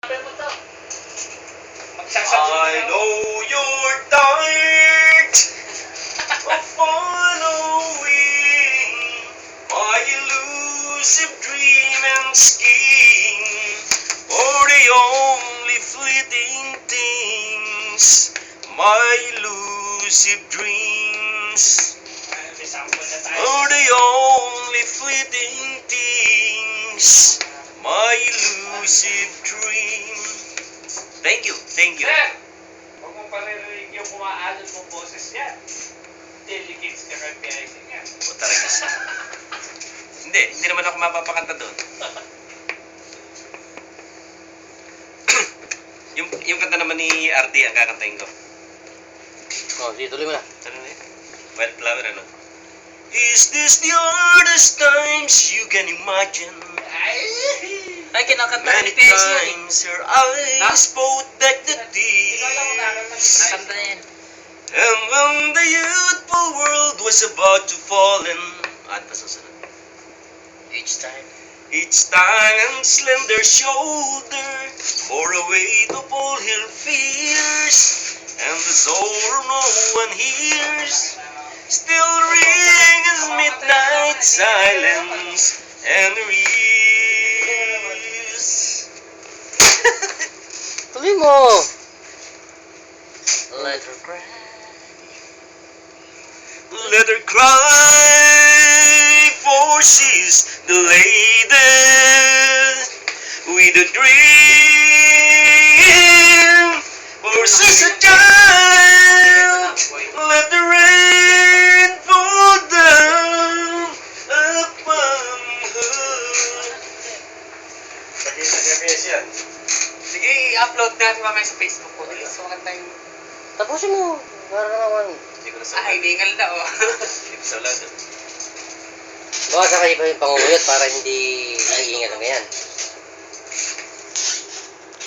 I know you're tired of following my elusive dream and scheme, for the only fleeting things, my elusive dreams. For the only fleeting things, my elusive dream. Thank you, thank you. Sir, huwag mong paririnig yung kumaalot mong boses niya. Delicates ka kay PIC niya. O talaga siya. Hindi naman ako mapapakanta doon. yung kanta naman ni RD ang kakantahin ko. Oh, sige, tuloy mo na. Ano na yun? Wildflower, ano? Is this the hardest times you can imagine? Ay, kinakanta Many ni PIC yan eh. times your eyes both deck the tears. Nakanta yan. And when the youthful world was about to fall in, ano pa susunod? Each time. Each time and slender shoulder bore a weight of all her fears, and the sorrow no one hears still ring as midnight silence and reels. Tuloy mo! Let her cry. Let her cry, for she's the lady with a dream. For she's a child. Let the rain fall down upon her. Sige, i-upload natin mamaya sa Facebook ko. So, tayong... Tapusin mo. Para naman. Hindi ko na Ah, hiningal na, oh. Hindi ko sa Baka sa kayo pa yung pangunguyot para hindi iingat na yan.